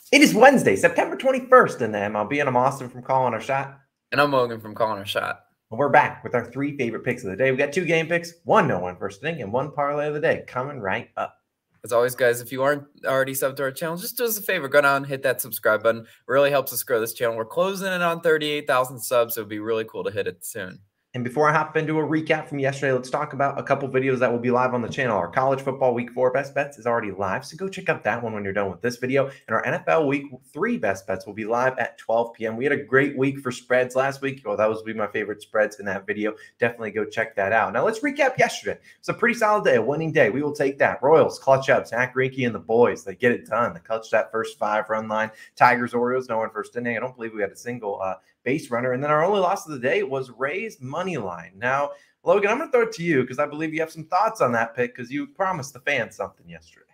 It is Wednesday, September 21st in the MLB, and I'm Austin from Calling Our Shot. And I'm Logan from Calling Our Shot. And we're back with our three favorite picks of the day. We got two game picks, one no-win first inning, and one parlay of the day coming right up. As always, guys, if you aren't already subbed to our channel, just do us a favor. Go down and hit that subscribe button. It really helps us grow this channel. We're closing in on 38,000 subs, so it'd be really cool to hit it soon. And before I hop into a recap from yesterday, let's talk about a couple videos that will be live on the channel. Our college football week 4 best bets is already live, so go check out that one when you're done with this video. And our NFL week 3 best bets will be live at 12 p.m. We had a great week for spreads last week. Well, that was my favorite spreads in that video. Definitely go check that out. Now let's recap yesterday. It's a pretty solid day, a winning day. We will take that. Royals, clutch up. Zach Greinke and the boys, they get it done. They clutch that first 5-run line. Tigers, Orioles, no one first inning. I don't believe we had a single base runner. And then our only loss of the day was Rays money line. Now, Logan, I'm going to throw it to you because I believe you have some thoughts on that pick because you promised the fans something yesterday.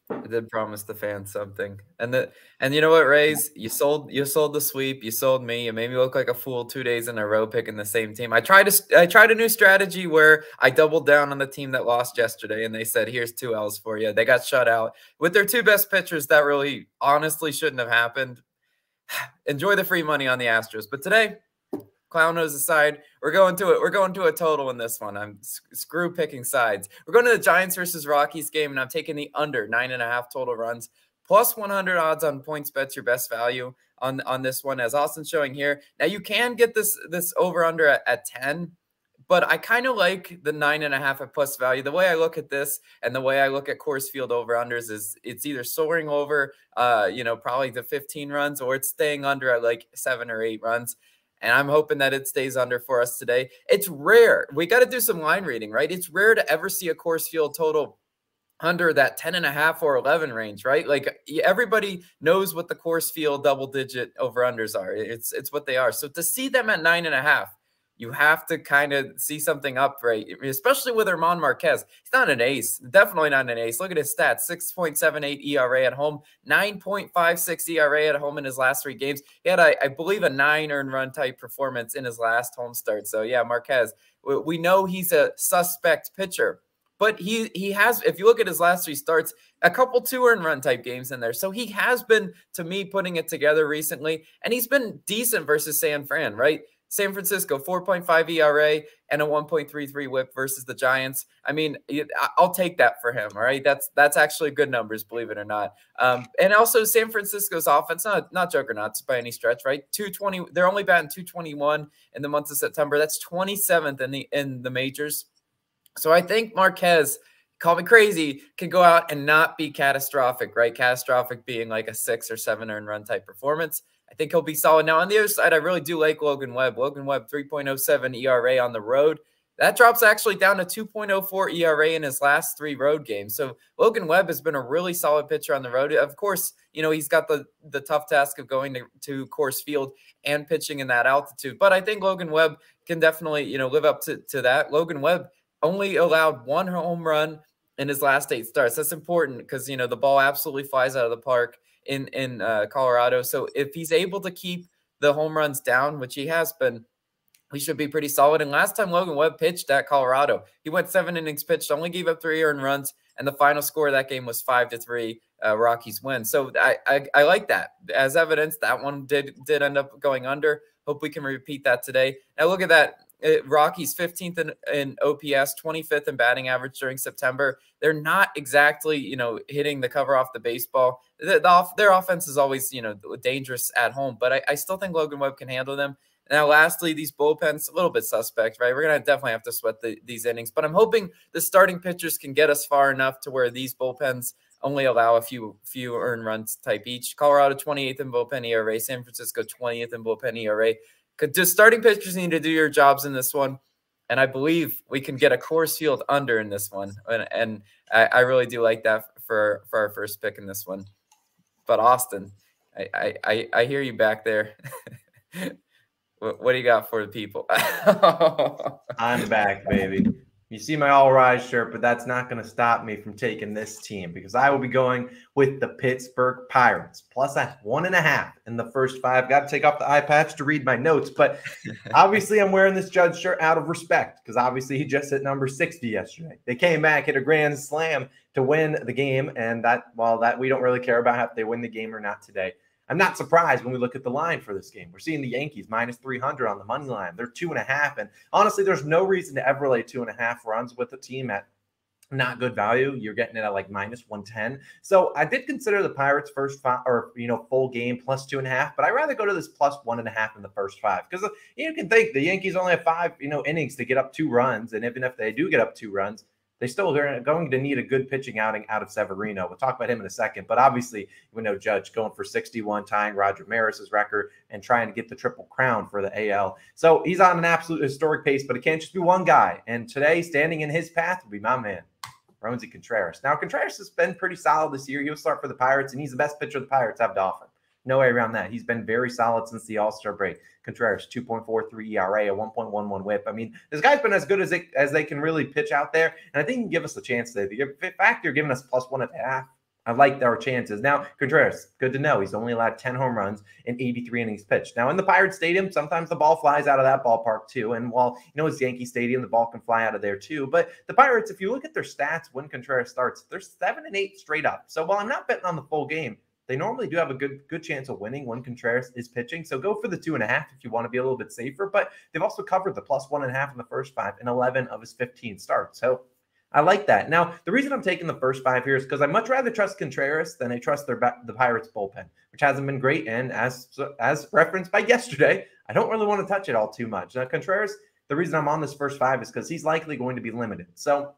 I did promise the fans something. And you know what, Rays? You sold the sweep. You sold me. You made me look like a fool 2 days in a row picking the same team. I tried a new strategy where I doubled down on the team that lost yesterday, and they said, here's 2 L's for you. They got shut out. With their 2 best pitchers, that really honestly shouldn't have happened. Enjoy the free money on the Astros. But today, clown nose aside, we're going to it. We're going to a total in this one. I'm screw picking sides. We're going to the Giants versus Rockies game, and I'm taking the under 9.5 total runs. Plus 100 odds on points bets, your best value on this one, as Austin's showing here. Now, you can get this over-under at 10, but I kind of like the 9.5 at plus value. The way I look at this and the way I look at Coors Field over-unders is it's either soaring over, probably the 15 runs, or it's staying under at like 7 or 8 runs. And I'm hoping that it stays under for us today. It's rare. We got to do some line reading, right? It's rare to ever see a Coors Field total under that 10.5 or 11 range, right? Like everybody knows what the Coors Field double-digit over-unders are. It's what they are. So to see them at 9.5, you have to kind of see something up, right? Especially with German Marquez. He's not an ace. Definitely not an ace. Look at his stats. 6.78 ERA at home. 9.56 ERA at home in his last 3 games. He had, I believe, a 9 earned run type performance in his last home start. So, yeah, Marquez, we know he's a suspect pitcher. But he has, if you look at his last 3 starts, a couple 2 earned run type games in there. So he has been, to me, putting it together recently. And he's been decent versus San Fran, right? San Francisco, 4.5 ERA and a 1.33 whip versus the Giants. I mean, I'll take that for him, all right? That's actually good numbers, believe it or not. And also San Francisco's offense, not juggernauts by any stretch, right? 220. They're only batting 221 in the month of September. That's 27th in the majors. So I think Marquez, call me crazy, can go out and not be catastrophic, right? Catastrophic being like a 6 or 7 earned run type performance. I think he'll be solid. Now, on the other side, I really do like Logan Webb. Logan Webb, 3.07 ERA on the road. That drops actually down to 2.04 ERA in his last 3 road games. So Logan Webb has been a really solid pitcher on the road. Of course, he's got the tough task of going to Coors Field and pitching in that altitude. But I think Logan Webb can definitely, live up to that. Logan Webb only allowed 1 home run in his last 8 starts. That's important because, the ball absolutely flies out of the park in Colorado. So if he's able to keep the home runs down, which he has been, he should be pretty solid. And last time Logan Webb pitched at Colorado, he went 7 innings pitched, only gave up 3 earned runs, and the final score of that game was 5-3. Rockies win. So I like that. As evidence, that one did end up going under. Hope we can repeat that today. Now look at that. Rockies 15th in OPS, 25th in batting average during September. They're not exactly, hitting the cover off the baseball. Their offense is always, dangerous at home, but I still think Logan Webb can handle them. Now, lastly, these bullpens, a little bit suspect, right? We're going to definitely have to sweat these innings, but I'm hoping the starting pitchers can get us far enough to where these bullpens only allow a few earned runs type each. Colorado 28th in bullpen ERA, San Francisco 20th in bullpen ERA. Just starting pitchers need to do your jobs in this one, and I believe we can get a Coors Field under in this one, and I really do like that for our first pick in this one. But Austin, I hear you back there. What do you got for the people? I'm back, baby. You see my All Rise shirt, but that's not going to stop me from taking this team because I will be going with the Pittsburgh Pirates plus a 1.5 in the first 5. Got to take off the eye patch to read my notes, but obviously I'm wearing this Judge shirt out of respect because obviously he just hit number 60 yesterday. They came back, hit a grand slam to win the game, and that we don't really care about if they win the game or not today. I'm not surprised when we look at the line for this game. We're seeing the Yankees minus 300 on the money line. They're 2.5. And honestly, there's no reason to ever lay 2.5 runs with a team at not good value. You're getting it at like minus 110. So I did consider the Pirates first 5 or, full game plus 2.5, but I'd rather go to this plus 1.5 in the first 5 because you can think the Yankees only have 5, innings to get up 2 runs. And even if they do get up 2 runs, they're going to need a good pitching outing out of Severino. We'll talk about him in a second. But obviously, we know Judge going for 61, tying Roger Maris's record and trying to get the Triple Crown for the AL. So he's on an absolute historic pace, but it can't just be one guy. And today, standing in his path will be my man, Rosie Contreras. Now, Contreras has been pretty solid this year. He'll start for the Pirates, and he's the best pitcher the Pirates have to offer. No way around that. He's been very solid since the All-Star break. Contreras, 2.43 ERA, a 1.11 whip. I mean, this guy's been as good as they can really pitch out there, and I think he can give us a chance today. The fact you're giving us plus 1.5, I like our chances. Now, Contreras, good to know. He's only allowed 10 home runs in 83 innings pitched. Now, in the Pirates Stadium, sometimes the ball flies out of that ballpark too. And while, it's Yankee Stadium, the ball can fly out of there too. But the Pirates, if you look at their stats when Contreras starts, they're 7-8 straight up. So while I'm not betting on the full game, they normally do have a good chance of winning when Contreras is pitching. So go for the 2.5 if you want to be a little bit safer. But they've also covered the plus 1.5 in the first 5 in 11 of his 15 starts. So I like that. Now, the reason I'm taking the first 5 here is because I much rather trust Contreras than I trust the Pirates bullpen, which hasn't been great. And as referenced by yesterday, I don't really want to touch it all too much. Now, Contreras, the reason I'm on this first 5 is because he's likely going to be limited. So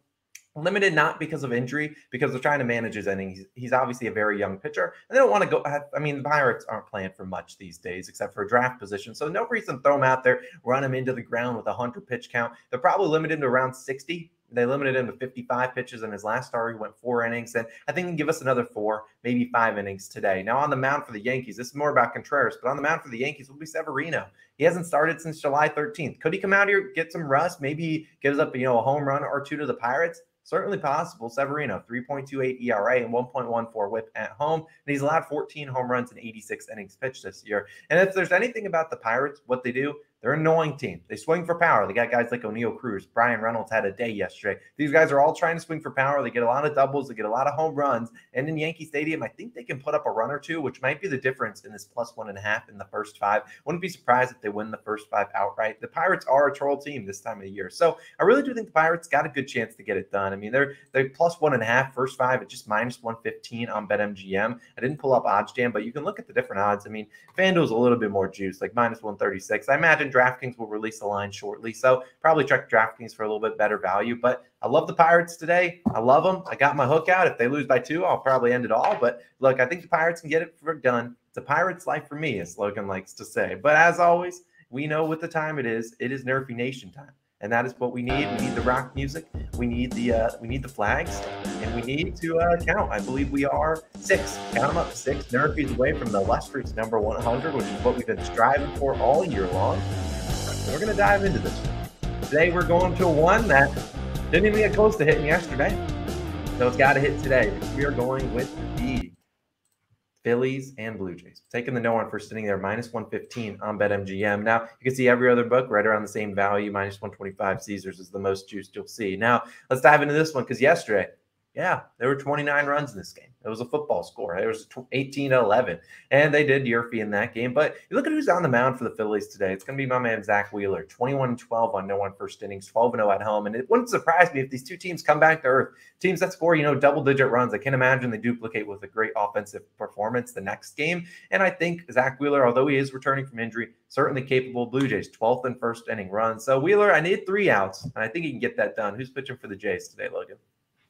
limited not because of injury, because they're trying to manage his innings. He's obviously a very young pitcher, and they don't want to go. I mean, the Pirates aren't playing for much these days, except for a draft position. So no reason to throw him out there, run him into the ground with a 100 pitch count. They're probably limited to around 60. They limited him to 55 pitches in his last start. He went 4 innings, and I think he can give us another 4, maybe 5 innings today. Now, on the mound for the Yankees, this is more about Contreras, but on the mound for the Yankees will be Severino. He hasn't started since July 13th. Could he come out here, get some rust, maybe he gives up, a home run or 2 to the Pirates? Certainly possible. Severino, 3.28 ERA and 1.14 whip at home. And he's allowed 14 home runs in 86 innings pitched this year. And if there's anything about the Pirates, what they do, they're an annoying team. They swing for power. They got guys like O'Neal Cruz. Brian Reynolds had a day yesterday. These guys are all trying to swing for power. They get a lot of doubles. They get a lot of home runs. And in Yankee Stadium, I think they can put up a run or 2, which might be the difference in this plus 1.5 in the first 5. Wouldn't be surprised if they win the first 5 outright. The Pirates are a troll team this time of the year. So I really do think the Pirates got a good chance to get it done. I mean, they're plus 1.5 first 5 at just minus 115 on BetMGM. I didn't pull up OddsJam, but you can look at the different odds. I mean, FanDuel's a little bit more juice, like minus 136. I imagine DraftKings will release the line shortly, so probably check DraftKings for a little bit better value. But I love the Pirates today. I love them. I got my hook out. If they lose by 2, I'll probably end it all. But look, I think the Pirates can get it done. It's a Pirates life for me, as Logan likes to say. But as always, we know what the time it is. It is Nerfy Nation time. And that is what we need. We need the rock music. We need the flags, and we need to count. I believe we are 6. Count them up, 6 Nerfies away from the illustrious number 100, which is what we've been striving for all year long. And we're going to dive into this one. Today we're going to one that didn't even get close to hitting yesterday, so it's got to hit today. We are going with the Phillies and Blue Jays. Taking the no one for sitting there, minus 115 on BetMGM. Now, you can see every other book right around the same value. Minus 125. Caesars is the most juiced you'll see. Now, let's dive into this one because yesterday, there were 29 runs in this game. It was a football score. It was 18-11, and they did Yerfy in that game. But you look at who's on the mound for the Phillies today. It's going to be my man Zach Wheeler, 21-12 on no one first innings, 12-0 at home. And it wouldn't surprise me if these two teams come back to earth. Teams that score, double-digit runs. I can't imagine they duplicate with a great offensive performance the next game. And I think Zach Wheeler, although he is returning from injury, certainly capable. Blue Jays, 12th and first inning run. So Wheeler, I need 3 outs, and I think he can get that done. Who's pitching for the Jays today, Logan?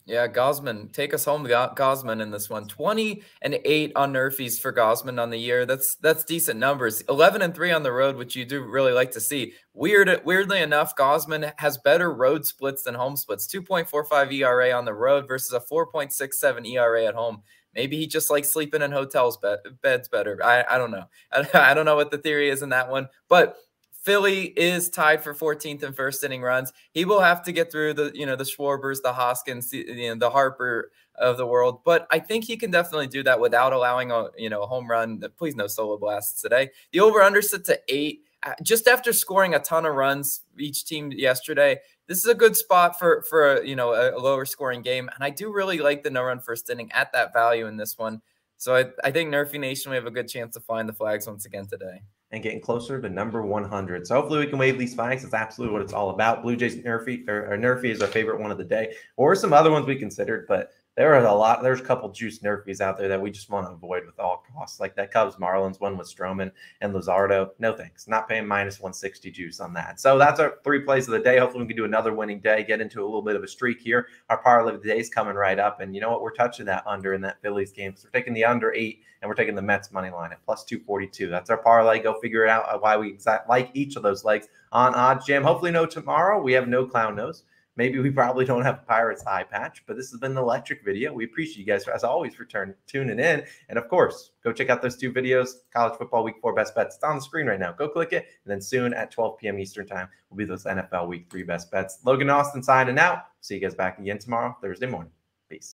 Yeah, Gosman, take us home, Gosman, in this one. 20-8 on Nerfies for Gosman on the year. That's decent numbers. 11-3 on the road, which you do really like to see. Weirdly enough, Gosman has better road splits than home splits. 2.45 ERA on the road versus a 4.67 ERA at home. Maybe he just likes sleeping in hotels beds better. I don't know. I don't know what the theory is in that one, but Philly is tied for 14th in first inning runs. He will have to get through the, the Schwarbers, the Hoskins, the Harper of the world. But I think he can definitely do that without allowing a home run. Please no solo blasts today. The over-under set to 8. Just after scoring a ton of runs each team yesterday, this is a good spot for a lower scoring game. And I do really like the no-run first inning at that value in this one. So I think Nerfy Nation, we have a good chance to find the flags once again today. And getting closer to number 100. So hopefully we can wave these flags. It's absolutely what it's all about. Blue Jays Nerfy, or Nerfy is our favorite one of the day, or some other ones we considered, but there are a lot. There's a couple juice Nerfies out there that we just want to avoid with all costs, like that Cubs Marlins one with Stroman and Luzardo. No thanks. Not paying minus 160 juice on that. So that's our 3 plays of the day. Hopefully we can do another winning day, get into a little bit of a streak here. Our parlay of the day is coming right up. And you know what? We're touching that under in that Phillies game. So we're taking the under 8, and we're taking the Mets money line at plus 242. That's our parlay. Go figure it out why we like each of those legs on Odds Jam. Hopefully no tomorrow. We have no clown nose. Maybe we probably don't have a Pirates eye patch, but this has been the electric video. We appreciate you guys, as always, for tuning in. And, of course, go check out those 2 videos, College Football Week 4 Best Bets. It's on the screen right now. Go click it, and then soon at 12 p.m. Eastern Time will be those NFL Week 3 Best Bets. Logan Austin signing out. See you guys back again tomorrow, Thursday morning. Peace.